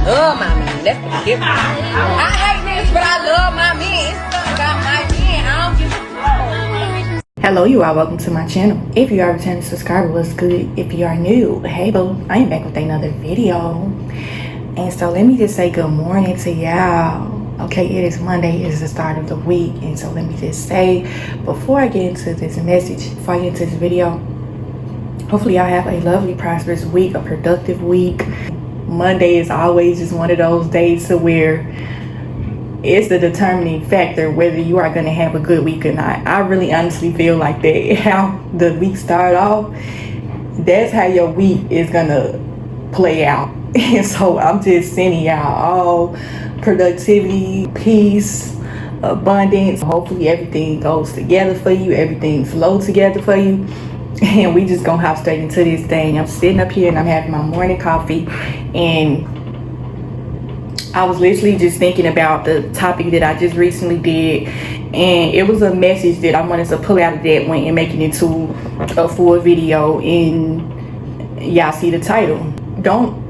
love my men. That's the difference. I hate niggas, but I love my men. It's about my men. I don't give a fuck. Hello, you are welcome to my channel. If you are a returning subscriber, what's good? If you are new, hey boo, I am back with another video. And so let me just say good morning to y'all. Okay, it is Monday, it is the start of the week. And so let me just say, before I get into this message, before I get into this video, hopefully y'all have a lovely, prosperous week, a productive week. Monday is always just one of those days to where it's the determining factor whether you are going to have a good week or not. I really honestly feel like that how the week started off, that's how your week is going to play out. And so I'm just sending y'all all productivity, peace, abundance. Hopefully everything goes together for you, everything flows together for you. And we just gonna hop straight into this thing. I'm sitting up here and I'm having my morning coffee, and I was literally just thinking about the topic that I just recently did, and it was a message that I wanted to pull out of that one and make it into a full video. And y'all see the title. Don't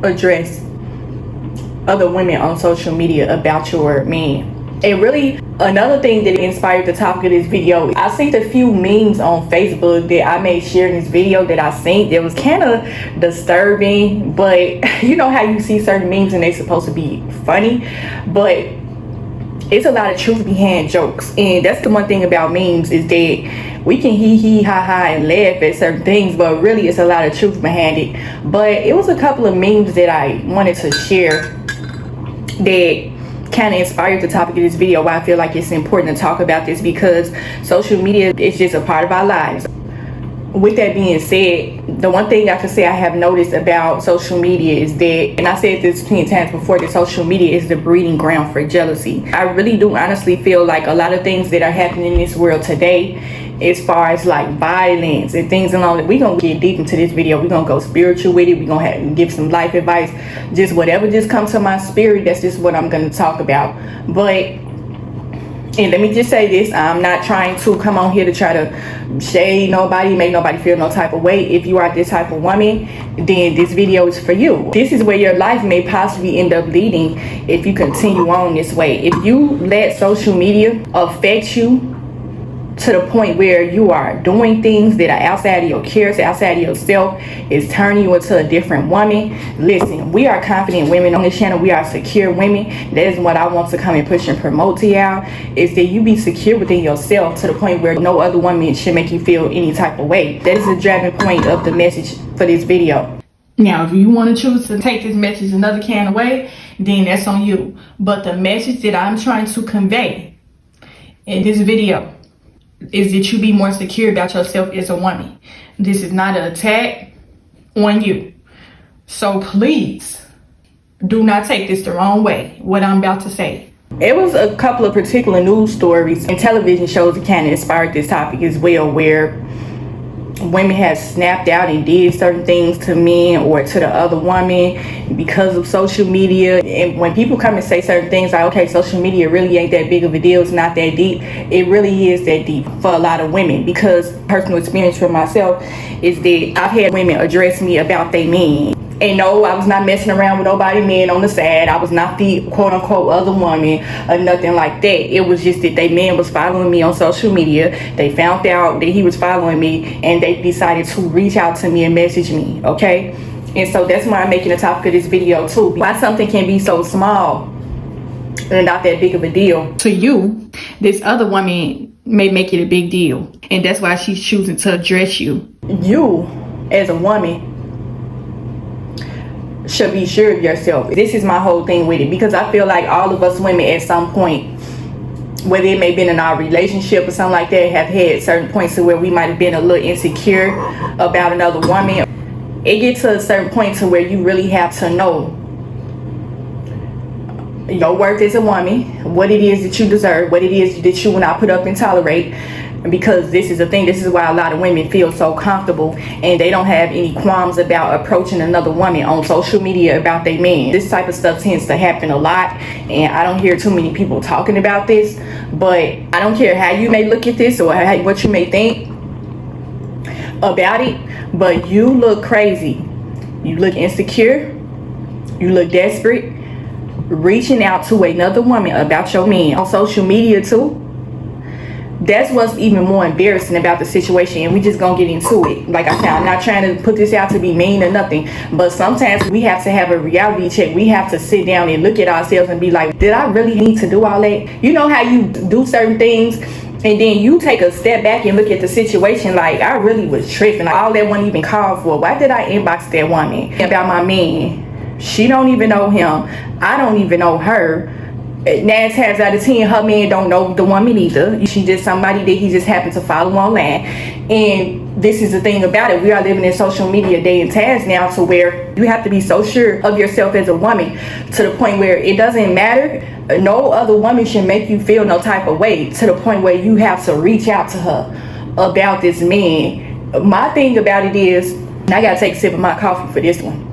address other women on social media about your man. And really, another thing that inspired the topic of this video, I seen a few memes on Facebook that I made share in this video that I seen that was kind of disturbing. But you know how you see certain memes and they're supposed to be funny, but it's a lot of truth behind jokes. And that's the one thing about memes, is that we can hee ha ha and laugh at certain things, but really it's a lot of truth behind it. But it was a couple of memes that I wanted to share that kind of inspired the topic of this video, why I feel like it's important to talk about this, because social media is just a part of our lives. With that being said, the one thing I can say I have noticed about social media is that, and I said this plenty of times before, that social media is the breeding ground for jealousy. I really do honestly feel like a lot of things that are happening in this world today, as far as like violence and things along that, we're gonna get deep into this video. We're gonna go spiritual with it. We're gonna give some life advice, just whatever just comes to my spirit. That's just what I'm gonna talk about. But, and let me just say this, I'm not trying to come on here to try to shade nobody, make nobody feel no type of way. If you are this type of woman, then this video is for you. This is where your life may possibly end up leading if you continue on this way. If you let social media affect you to the point where you are doing things that are outside of your character, outside of yourself, is turning you into a different woman. Listen, we are confident women on this channel. We are secure women. That is what I want to come and push and promote to y'all, is that you be secure within yourself to the point where no other woman should make you feel any type of way. That is the driving point of the message for this video. Now, if you want to choose to take this message another kind of way, then that's on you. But the message that I'm trying to convey in this video is that you be more secure about yourself as a woman. This is not an attack on you. So please do not take this the wrong way, what I'm about to say. It was a couple of particular news stories and television shows that kind of inspired this topic as well, where women have snapped out and did certain things to men or to the other woman because of social media. And when people come and say certain things like, okay, social media really ain't that big of a deal, it's not that deep, it really is that deep for a lot of women. Because personal experience for myself is that I've had women address me about their men. And no, I was not messing around with nobody man on the side. I was not the quote unquote other woman or nothing like that. It was just that they man was following me on social media. They found out that he was following me and they decided to reach out to me and message me, okay? And so that's why I'm making the topic of this video too. Why something can be so small and not that big of a deal to you, this other woman may make it a big deal. And that's why she's choosing to address you. You, as a woman, should be sure of yourself. This is my whole thing with it, because I feel like all of us women at some point, whether it may have been in our relationship or something like that, have had certain points to where we might have been a little insecure about another woman. It gets to a certain point to where you really have to know your worth as a woman, what it is that you deserve, what it is that you will not put up and tolerate. Because this is the thing, this is why a lot of women feel so comfortable and they don't have any qualms about approaching another woman on social media about their man. This type of stuff tends to happen a lot, and I don't hear too many people talking about this. But I don't care how you may look at this or what you may think about it, but you look crazy, you look insecure, You look desperate, reaching out to another woman about your man on social media too. That's what's even more embarrassing about the situation, and we just gonna get into it. Like I said, I'm not trying to put this out to be mean or nothing, but sometimes we have to have a reality check. We have to sit down and look at ourselves and be like, did I really need to do all that? You know how you do certain things and then you take a step back and look at the situation like, I really was tripping. Like, all that wasn't even called for. Why did I inbox that woman about my man? She don't even know him. I don't even know her. 9 times out of 10, her man don't know the woman either. She just somebody that he just happened to follow online. And this is the thing about it. We are living in social media day and times now to where you have to be so sure of yourself as a woman to the point where it doesn't matter. No other woman should make you feel no type of way to the point where you have to reach out to her about this man. My thing about it is, and I gotta take a sip of my coffee for this one.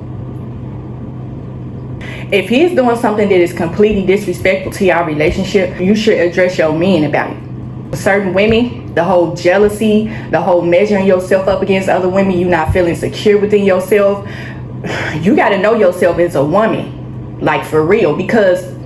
If he's doing something that is completely disrespectful to your relationship, you should address your man about it. Certain women, the whole jealousy, the whole measuring yourself up against other women, you not feeling secure within yourself. You got to know yourself as a woman, like for real, because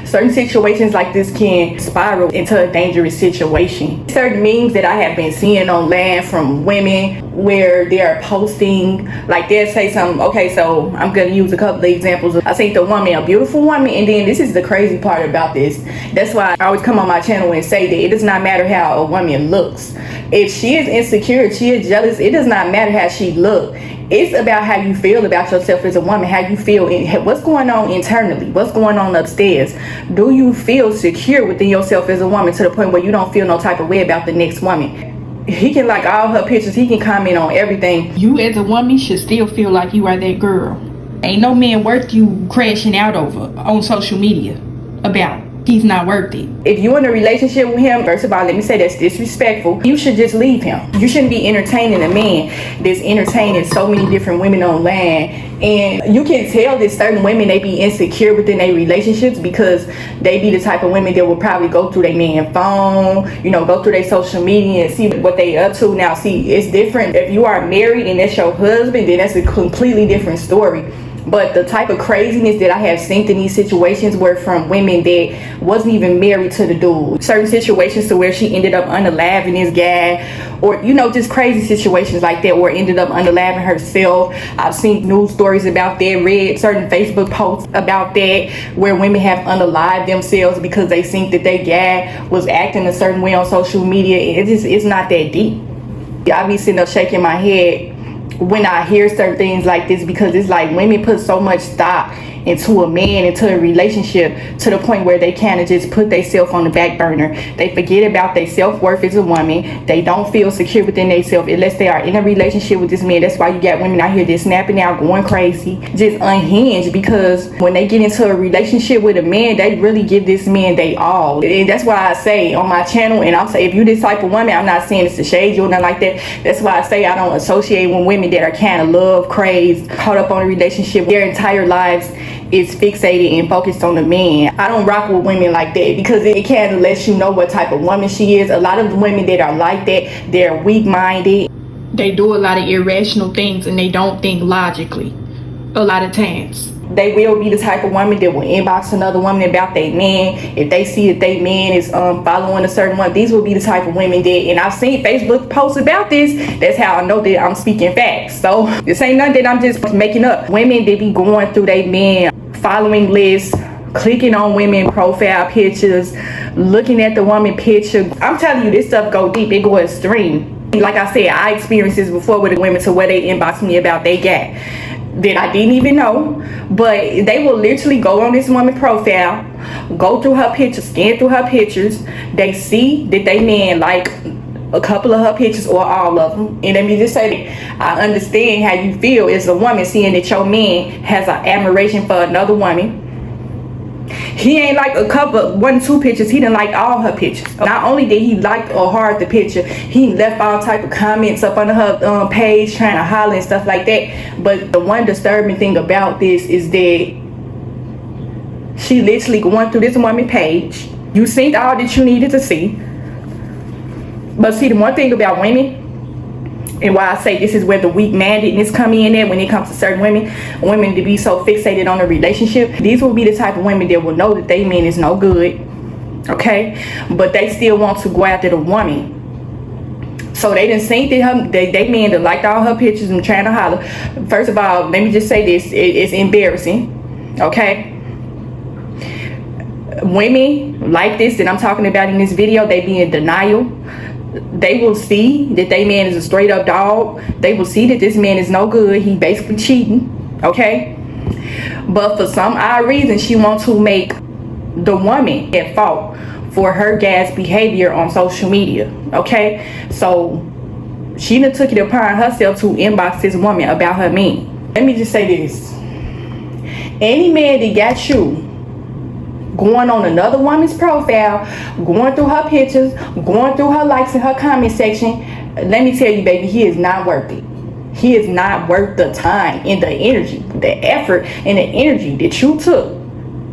certain situations like this can spiral into a dangerous situation. Certain memes that I have been seeing online from women where they're posting, like they'll say something, okay, so I'm gonna use a couple of examples. I think the woman, a beautiful woman, and then this is the crazy part about this. That's why I always come on my channel and say that it does not matter how a woman looks. If she is insecure, if she is jealous, it does not matter how she looks. It's about how you feel about yourself as a woman, how you feel, what's going on internally, what's going on upstairs. Do you feel secure within yourself as a woman to the point where you don't feel no type of way about the next woman? He can like all her pictures, he can comment on everything. You as a woman should still feel like you are that girl. Ain't no man worth you crashing out over on social media about. He's not worth it. If you're in a relationship with him, first of all, let me say that's disrespectful. You should just leave him. You shouldn't be entertaining a man that's entertaining so many different women online. And you can tell that certain women, they be insecure within their relationships because they be the type of women that will probably go through their man's phone, you know, go through their social media and see what they up to. Now, see, it's different. If you are married and that's your husband, then that's a completely different story. But the type of craziness that I have seen in these situations were from women that wasn't even married to the dude. Certain situations to where she ended up unaliving this guy, or, you know, just crazy situations like that where ended up unaliving herself. I've seen news stories about that, read certain Facebook posts about that, where women have unalived themselves because they think that their guy was acting a certain way on social media. It's not that deep. I be sitting up shaking my head when I hear certain things like this, because it's like women put so much stock into a man, into a relationship, to the point where they kind of just put themselves on the back burner. They forget about their self-worth as a woman. They don't feel secure within themselves unless they are in a relationship with this man. That's why you got women out here just snapping out, going crazy, just unhinged, because when they get into a relationship with a man, they really give this man they all. And that's why I say on my channel, and I'll say, if you this type of woman, I'm not saying it's to shade you or nothing like that. That's why I say I don't associate with women that are kind of love crazed, caught up on a relationship their entire lives is fixated and focused on the man. I don't rock with women like that, because it kind of lets you know what type of woman she is. A lot of the women that are like that, they're weak-minded. They do a lot of irrational things and they don't think logically a lot of times. They will be the type of woman that will inbox another woman about their man. If they see that their man is following a certain one, these will be the type of women that, and I've seen Facebook posts about this, that's how I know that I'm speaking facts. So this ain't nothing that I'm just making up. Women that be going through their man following lists, clicking on women profile pictures, looking at the woman picture. I'm telling you, this stuff go deep, it go extreme. Like I said, I experienced this before with the women to where they inbox me about they guy that I didn't even know, but they will literally go on this woman profile, go through her pictures, scan through her pictures. They see that they man like a couple of her pictures or all of them, and let me just say that I understand how you feel as a woman seeing that your man has an admiration for another woman. He ain't like a couple, 1 or 2 pictures. He didn't like all her pictures. Not only did he like or heart the picture, he left all type of comments up on her page trying to holler and stuff like that. But the one disturbing thing about this is that she literally going through this woman page. You seen all that you needed to see. But see, the one thing about women, And why I say this is where the weak-mindedness come in at when it comes to certain women to be so fixated on a relationship. These will be the type of women that will know that they man is no good, okay, but they still want to go after the woman. So they done seen that they men that liked all her pictures and trying to holler. First of all, let me just say this, it's embarrassing, okay? Women like this that I'm talking about in this video, they be in denial. They will see that they man is a straight up dog. They will see that this man is no good. He basically cheating, okay? But for some odd reason, she wants to make the woman at fault for her gas behavior on social media, okay? So she done took it upon herself to inbox this woman about her man. Let me just say this. Any man that got you going on another woman's profile, going through her pictures, going through her likes and her comment section, let me tell you, baby, he is not worth it. He is not worth the time and the energy, the effort and the energy that you took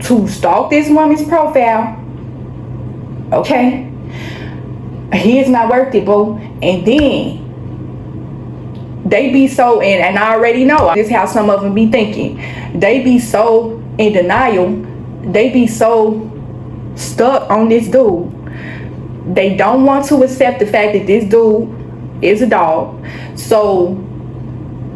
to stalk this woman's profile, okay? He is not worth it, boo. And then they be so, and I already know this is how some of them be thinking. They be so in denial. They be so stuck on this dude. They don't want to accept the fact that this dude is a dog. So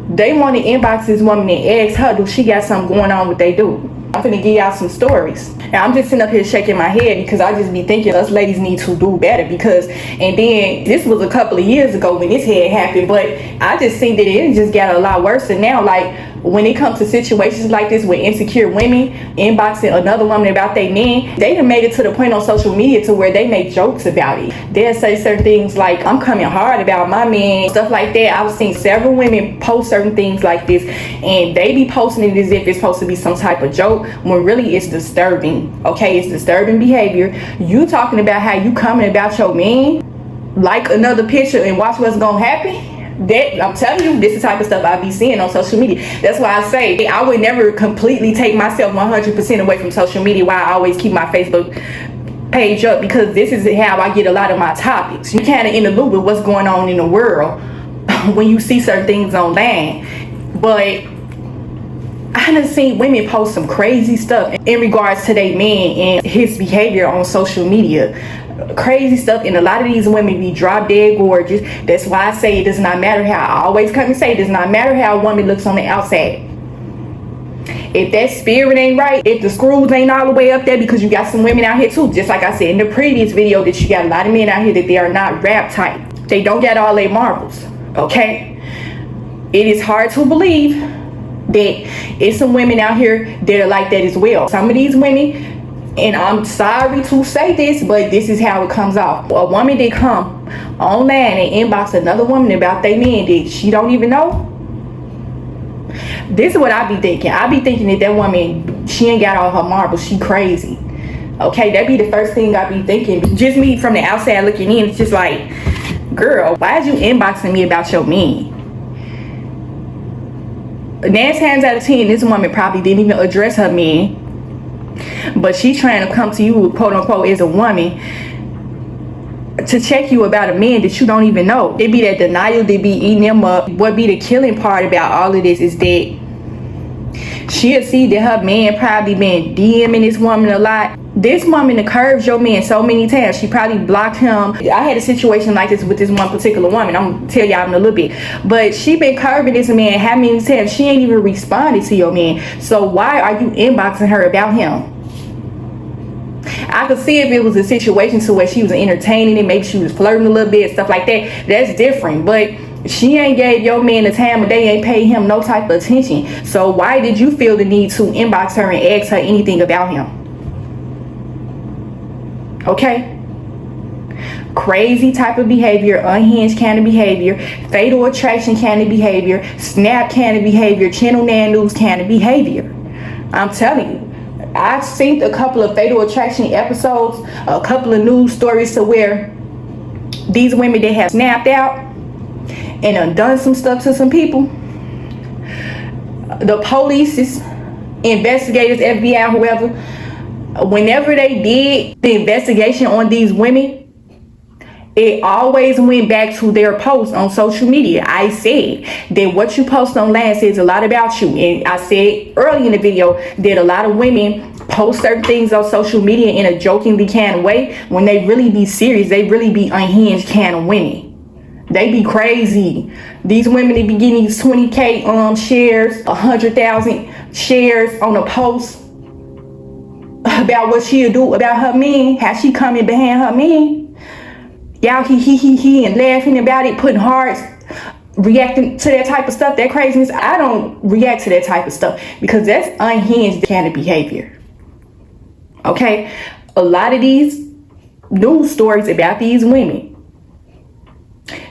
they want to inbox this woman and ask her, do she got something going on with they dude? I'm finna give y'all some stories. And I'm just sitting up here shaking my head because I just be thinking us ladies need to do better, because, and then this was a couple of years ago when this had happened, but I just think that it just got a lot worse. And now, like, when it comes to situations like this with insecure women inboxing another woman about their men, they done made it to the point on social media to where they make jokes about it. They'll say certain things like, I'm coming hard about my man, stuff like that. I've seen several women post certain things like this, and they be posting it as if it's supposed to be some type of joke, when really it's disturbing, okay? It's disturbing behavior. You talking about how you coming about your man, like another picture and watch what's gonna happen. That, I'm telling you, this is the type of stuff I be seeing on social media. That's why I say I would never completely take myself 100% away from social media, why I always keep my Facebook page up, because this is how I get a lot of my topics. You kind of in the loop with what's going on in the world when you see certain things online. But I done seen women post some crazy stuff in regards to their man and his behavior on social media. Crazy stuff, and a lot of these women be drop dead gorgeous. That's why I say it does not matter how, I always come and say it does not matter how a woman looks on the outside. If that spirit ain't right, if the screws ain't all the way up there, because you got some women out here too, just like I said in the previous video, that you got a lot of men out here that they are not rap type. They don't get all their marbles, okay? It is hard to believe that it's some women out here that are like that as well. Some of these women, and I'm sorry to say this, but this is how it comes off. A woman that come online and inbox another woman about their man that she don't even know. This is what I be thinking. I be thinking that that woman, she ain't got all her marbles. She crazy. Okay, that be the first thing I be thinking. Just me from the outside looking in, it's just like, girl, why is you inboxing me about your man? 9 times out of 10, this woman probably didn't even address her man. But she trying to come to you, quote unquote, as a woman to check you about a man that you don't even know. They be that denial, they be eating them up. What be the killing part about all of this is that she'll see that her man probably been DMing this woman a lot. This woman curves your man so many times. She probably blocked him. I had a situation like this with this one particular woman. I'm gonna tell y'all in a little bit. But she been curving this man how many times? She ain't even responded to your man. So why are you inboxing her about him? I could see if it was a situation to where she was entertaining it, maybe she was flirting a little bit, stuff like that. That's different. But she ain't gave your man the time of day, ain't paid him no type of attention. So why did you feel the need to inbox her and ask her anything about him? Okay? Crazy type of behavior, unhinged kind of behavior, fatal attraction kind of behavior, snap kind of behavior, channel 9 news kind of behavior. I'm telling you. I've seen a couple of fatal attraction episodes, a couple of news stories to where these women, they have snapped out and done some stuff to some people. The police, investigators, FBI, whoever, whenever they did the investigation on these women, It always went back to their posts on social media. I said that what you post online says a lot about you. And I said early in the video that a lot of women post certain things on social media in a jokingly kind of way. When they really be serious, they really be unhinged kind of women. They be crazy. These women, they be getting these 20K shares, 100,000 shares on a post about what she'll do about her man, how she coming behind her man. Y'all he and laughing about it, putting hearts, reacting to that type of stuff, that craziness. I don't react to that type of stuff because that's unhinged kind of behavior. Okay? A lot of these news stories about these women,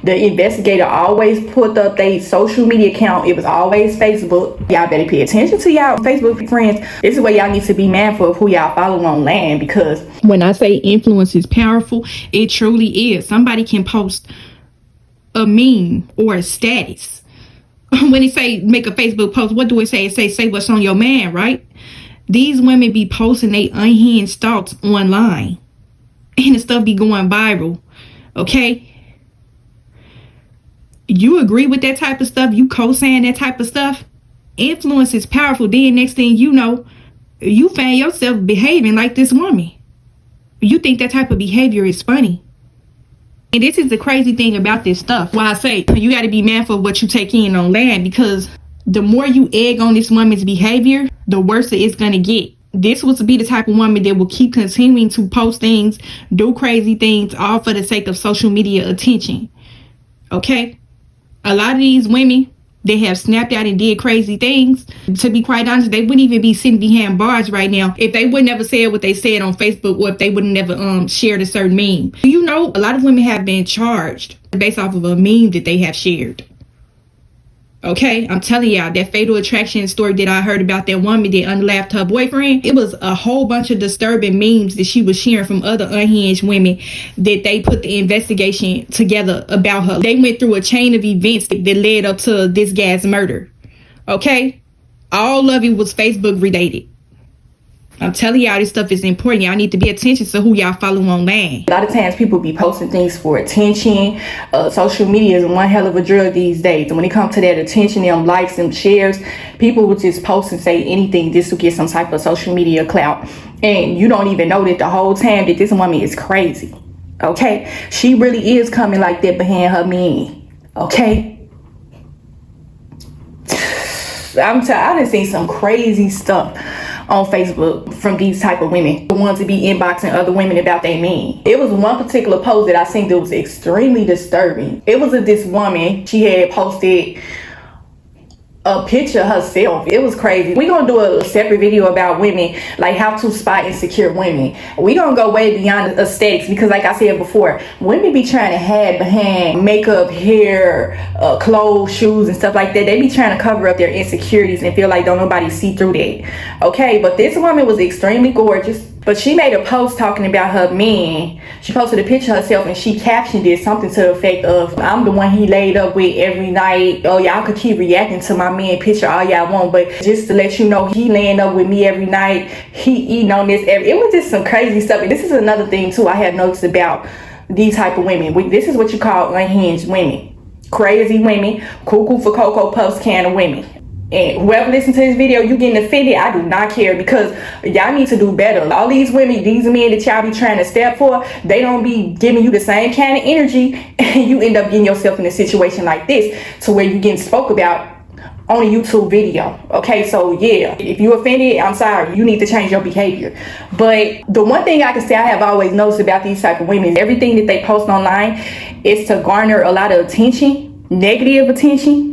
the investigator always put up their social media account. It was always Facebook. Y'all better pay attention to y'all Facebook friends. This is where y'all need to be mindful of who y'all follow online, because when I say influence is powerful, it truly is. Somebody can post a meme or a status. When it say make a Facebook post, what do it say? It say what's on your man, right? These women be posting they unhinged thoughts online, and the stuff be going viral. Okay? You agree with that type of stuff? You co-sign that type of stuff? Influence is powerful. Then next thing you know, you find yourself behaving like this woman. You think that type of behavior is funny. And this is the crazy thing about this stuff. Why I say you got to be mindful of what you take in on land, because the more you egg on this woman's behavior, the worse it's going to get. This will be the type of woman that will keep continuing to post things, do crazy things, all for the sake of social media attention. Okay? A lot of these women, they have snapped out and did crazy things. To be quite honest, they wouldn't even be sitting behind bars right now if they would never said what they said on Facebook, or if they would never shared a certain meme. You know, a lot of women have been charged based off of a meme that they have shared. Okay, I'm telling y'all, that Fatal Attraction story that I heard about that woman that unlaughed her boyfriend, it was a whole bunch of disturbing memes that she was sharing from other unhinged women that they put the investigation together about her. They went through a chain of events that led up to this guy's murder. Okay, all of it was Facebook related. I'm telling y'all, this stuff is important. Y'all need to pay attention to who y'all follow online. A lot of times people be posting things for attention. Social media is one hell of a drug these days. And when it comes to that attention, them likes and shares, people will just post and say anything just to get some type of social media clout. And you don't even know that the whole time that this woman is crazy. Okay? She really is coming like that behind her man. Okay? I done seen some crazy stuff on Facebook from these type of women, the ones to be inboxing other women about their men. It was one particular post that I seen that was extremely disturbing. It was of this woman. She had posted a picture herself. It was crazy. We're gonna do a separate video about women, like how to spot insecure women. We're gonna go way beyond aesthetics, because like I said before, women be trying to hide behind makeup, hair, clothes, shoes and stuff like that. They be trying to cover up their insecurities and feel like don't nobody see through that. Okay, but this woman was extremely gorgeous. But she made a post talking about her man. She posted a picture of herself and she captioned it something to the effect of, I'm the one he laid up with every night. Oh, y'all could keep reacting to my man picture all y'all want, but just to let you know, he laying up with me every night. He eating on this. It was just some crazy stuff. And this is another thing too I have noticed about these type of women. This is what you call unhinged women. Crazy women, cuckoo for Cocoa Puffs kind of women. And whoever listens to this video, you getting offended, I do not care, because y'all need to do better. All these women, these men that y'all be trying to step for, they don't be giving you the same kind of energy, and you end up getting yourself in a situation like this to where you getting spoke about on a YouTube video. Okay, so yeah, if you offended, I'm sorry, you need to change your behavior. But the one thing I can say I have always noticed about these type of women, everything that they post online is to garner a lot of attention, negative attention.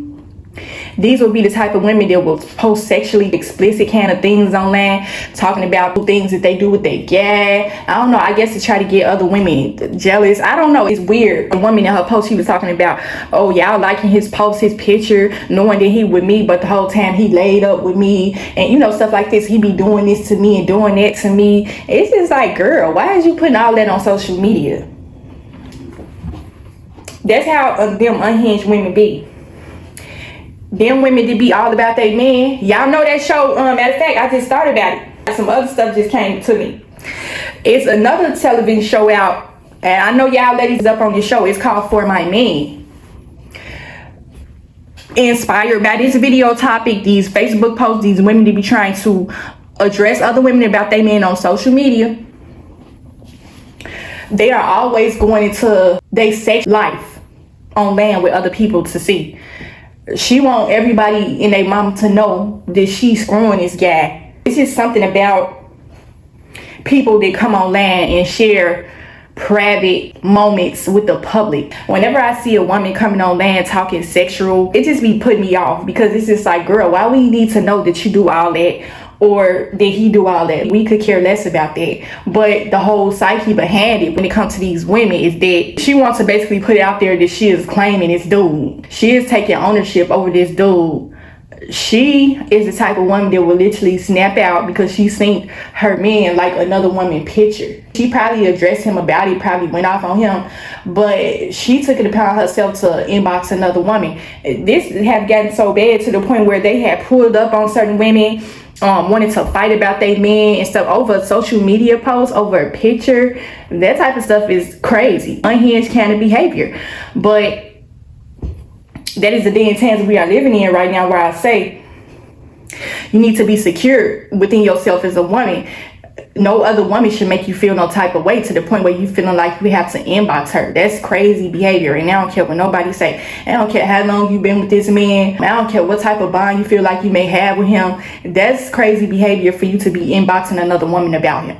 These will be the type of women that will post sexually explicit kind of things online, talking about things that they do with their guy. I don't know, I guess to try to get other women jealous. I don't know, it's weird. A woman in her post, she was talking about, oh, y'all liking his post, his picture, knowing that he with me, but the whole time he laid up with me. And you know, stuff like this, he be doing this to me and doing that to me. It's just like, girl, why is you putting all that on social media? That's how them unhinged women be. Them women that be all about their man. Y'all know that show, matter of fact, I just thought about it. Some other stuff just came to me. It's another television show out And I know y'all ladies up on this show. It's called For My Man. Inspired by this video topic, these Facebook posts, these women to be trying to address other women about their men on social media. They are always going into their sex life on land with other people to see. She want everybody in their mama to know that she's screwing this guy. It's just something about people that come on land and share private moments with the public. Whenever I see a woman coming on land talking sexual, it just be putting me off, because it's just like, girl, why we need to know that you do all that or that he do all that? We could care less about that. But the whole psyche behind it when it comes to these women is that she wants to basically put it out there that she is claiming this dude. She is taking ownership over this dude. She is the type of woman that will literally snap out because she seen her man like another woman picture. She probably addressed him about it, probably went off on him, but she took it upon herself to inbox another woman. This had gotten so bad to the point where they had pulled up on certain women, wanted to fight about their men and stuff over a social media post, over a picture. That type of stuff is crazy, unhinged kind of behavior. But that is the day and times we are living in right now, where I say you need to be secure within yourself as a woman. No other woman should make you feel no type of way to the point where you feeling like you have to inbox her. That's crazy behavior. And I don't care what nobody say. I don't care how long you've been with this man. I don't care what type of bond you feel like you may have with him. That's crazy behavior for you to be inboxing another woman about him.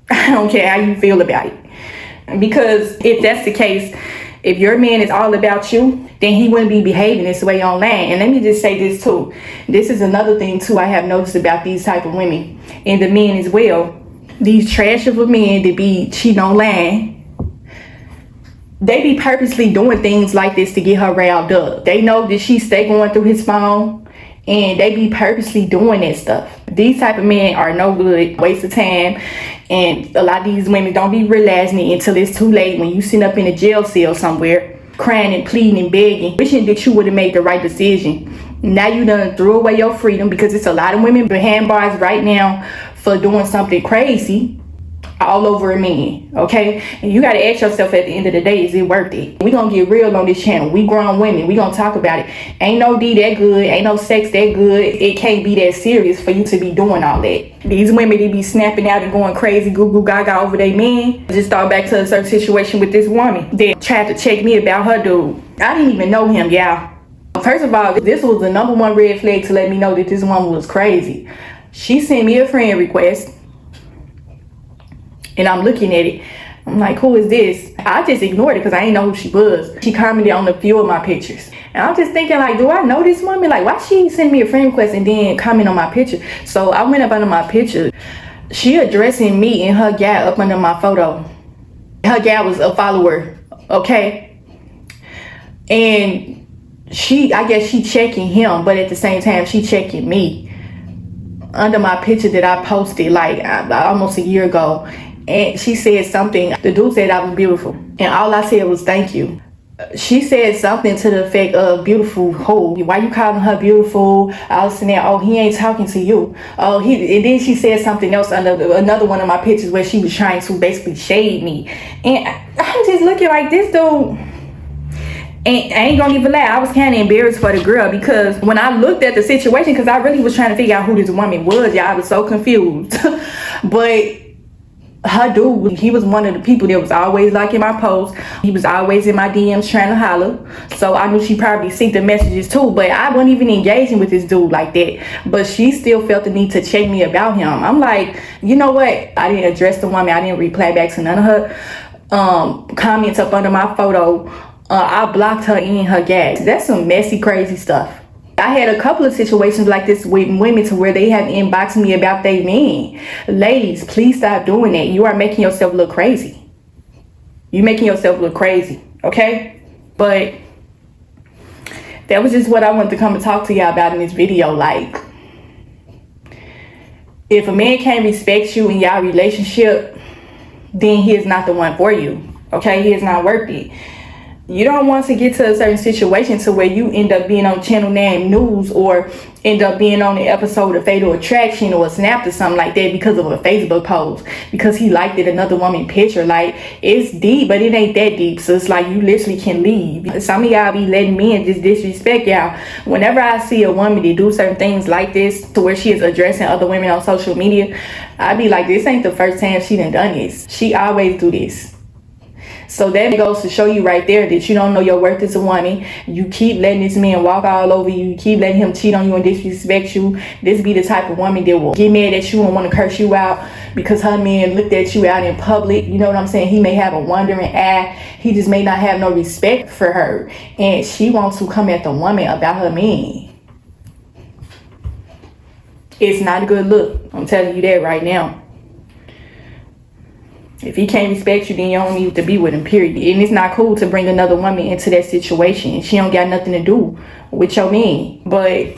I don't care how you feel about it. Because if that's the case, if your man is all about you, then he wouldn't be behaving this way on land. And let me just say this too. This is another thing too I have noticed about these type of women and the men as well. These trash of a men that be cheating on land, they be purposely doing things like this to get her riled up. They know that she stay going through his phone, and they be purposely doing that stuff. These type of men are no good, waste of time. And a lot of these women don't be realizing it until it's too late, when you sit up in a jail cell somewhere crying and pleading and begging, wishing that you would have made the right decision. Now you done threw away your freedom, because it's a lot of women behind bars right now for doing something crazy all over a man, okay? And you got to ask yourself at the end of the day, is it worth it? We gonna get real on this channel. We grown women. We gonna talk about it. Ain't no D that good. Ain't no sex that good. It can't be that serious for you to be doing all that. These women, they be snapping out and going crazy, goo goo gaga over their men. Just thought back to a certain situation with this woman that tried to check me about her dude. I didn't even know him, y'all. First of all, this was the #1 red flag to let me know that this woman was crazy. She sent me a friend request, and I'm looking at it. I'm like, who is this? I just ignored it because I didn't know who she was. She commented on a few of my pictures. And I'm just thinking, like, do I know this woman? Like, why she send me a friend request and then comment on my picture? So I went up under my picture. She addressing me and her guy up under my photo. Her guy was a follower, okay? And I guess she checking him, but at the same time, she checking me under my picture that I posted like almost a year ago. And she said something. The dude said I was beautiful, and all I said was thank you. She said something to the effect of beautiful who? Why you calling her beautiful? I was saying, oh, he ain't talking to you. Oh, and then she said something else under another one of my pictures where she was trying to basically shade me. And I'm just looking like, this dude. And I ain't gonna even lie, I was kind of embarrassed for the girl, because when I looked at the situation, because I really was trying to figure out who this woman was, y'all, I was so confused. But her dude, he was one of the people that was always liking my posts. He was always in my DMs trying to holler. So I knew she probably seen the messages too, but I wasn't even engaging with this dude like that. But she still felt the need to check me about him. I'm like, you know what? I didn't address the woman. I didn't reply back to none of her comments up under my photo. I blocked her and her gas. That's some messy, crazy stuff. I had a couple of situations like this with women to where they have inboxed me about their men. Ladies, please stop doing that. You are making yourself look crazy. You're making yourself look crazy, okay? But that was just what I wanted to come and talk to y'all about in this video. Like, if a man can't respect you in y'all relationship, then he is not the one for you, okay? He is not worth it. You don't want to get to a certain situation to where you end up being on Channel 9 News or end up being on an episode of Fatal Attraction or Snapped or something like that because of a Facebook post, because he liked it another woman picture. Like, it's deep, but it ain't that deep. So it's like you literally can leave. Some of y'all be letting men just disrespect y'all. Whenever I see a woman that do certain things like this to where she is addressing other women on social media, I be like, this ain't the first time she done this. She always do this. So that goes to show you right there that you don't know your worth as a woman. You keep letting this man walk all over you. You keep letting him cheat on you and disrespect you. This be the type of woman that will get mad at you and want to curse you out because her man looked at you out in public. You know what I'm saying? He may have a wandering eye. He just may not have no respect for her. And she wants to come at the woman about her man. It's not a good look. I'm telling you that right now. If he can't respect you, then you don't need to be with him, period. And it's not cool to bring another woman into that situation. She don't got nothing to do with your man. But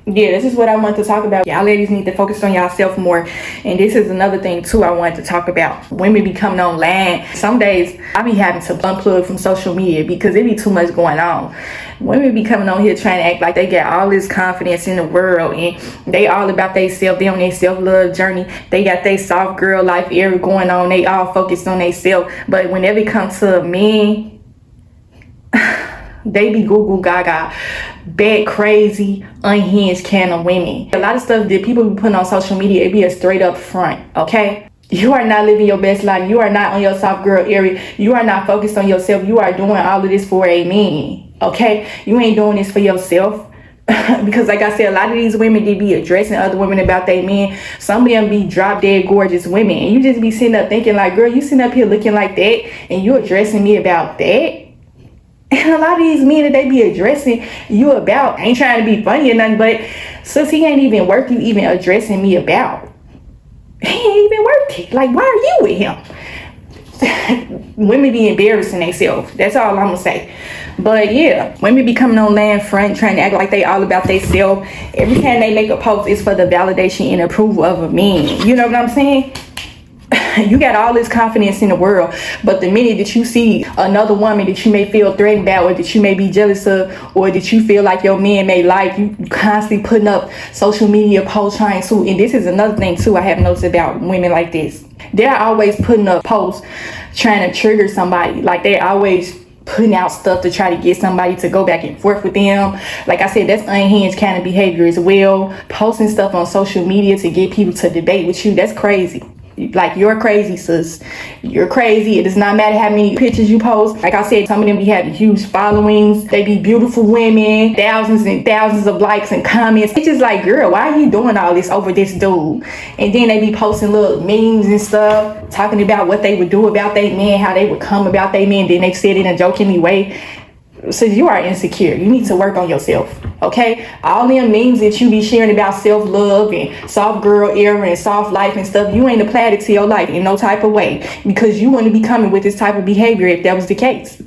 yeah, this is what I want to talk about. Y'all ladies need to focus on yourself more. And this is another thing too I wanted to talk about. Women be coming online. Some days I be having to unplug from social media because it be too much going on. Women be coming on here trying to act like they got all this confidence in the world and they all about they self. They on their self-love journey. They got their soft girl life era going on. They all focused on their self. But whenever it comes to men, they be goo gaga, bad, crazy, unhinged kind of women. A lot of stuff that people be putting on social media, it be a straight up front, okay? You are not living your best life. You are not on your soft girl area. You are not focused on yourself. You are doing all of this for a man, okay? You ain't doing this for yourself. Because like I said, a lot of these women, they be addressing other women about their men. Some of them be drop dead gorgeous women. And you just be sitting up thinking like, girl, you sitting up here looking like that and you addressing me about that? And a lot of these men that they be addressing you about ain't trying to be funny or nothing, but sis, he ain't even worth you even addressing me about. He ain't even worth it. Like, why are you with him? Women be embarrassing themselves. That's all I'm gonna say. But yeah, women be coming on land front trying to act like they all about themselves. Every time they make a post, it's for the validation and approval of a man. You know what I'm saying? You got all this confidence in the world, but the minute that you see another woman that you may feel threatened about or that you may be jealous of or that you feel like your man may like, you constantly putting up social media posts trying to, and this is another thing too I have noticed about women like this. They're always putting up posts trying to trigger somebody. Like they're always putting out stuff to try to get somebody to go back and forth with them. Like I said, that's unhinged kind of behavior as well. Posting stuff on social media to get people to debate with you, that's crazy. Like, you're crazy, sis. You're crazy. It does not matter how many pictures you post. Like I said, some of them be having huge followings. They be beautiful women, thousands and thousands of likes and comments. It's just like, girl, why are you doing all this over this dude? And then they be posting little memes and stuff, talking about what they would do about their man, how they would come about their man. Then they said it in a jokingly way. So you are insecure. You need to work on yourself, okay? All them memes that you be sharing about self-love and soft girl era and soft life and stuff, you ain't applied it to your life in no type of way, because you wouldn't be coming with this type of behavior if that was the case.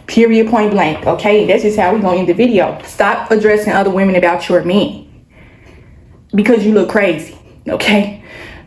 Period, point blank, okay? That's just how we gonna end the video. Stop addressing other women about your men because you look crazy, okay?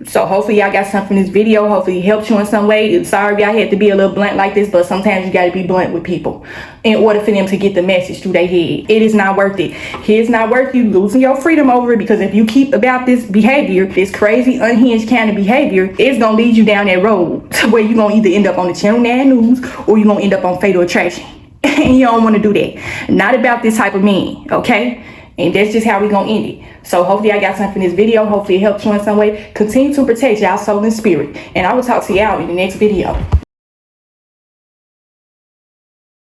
So hopefully y'all got something from this video. Hopefully it helped you in some way. Sorry I had to be a little blunt like this, but sometimes you got to be blunt with people in order for them to get the message through their head. It is not worth it. It's not worth you losing your freedom over it, because if you keep about this behavior, this crazy unhinged kind of behavior, it's gonna lead you down that road to where you're gonna either end up on the Channel 9 News or you're gonna end up on Fatal Attraction. And you don't want to do that. Not about this type of men, okay? And that's just how we gonna end it. So hopefully I got something from this video. Hopefully it helped you in some way. Continue to protect y'all soul and spirit. And I will talk to y'all in the next video.